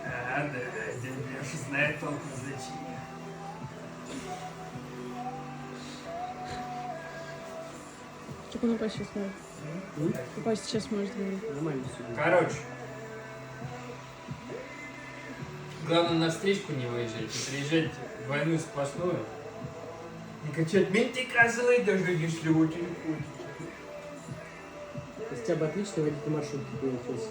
Да, дядя Леша знает толк в развлечениях. Так он опять сейчас может. Опять сейчас может говорить. Нормально все. Короче. Главное на встречку не выезжать, и приезжать в войну сплошную. И кричать: менты козлы, даже если очень хочется. Хотя бы отлично водитель маршрутки получился.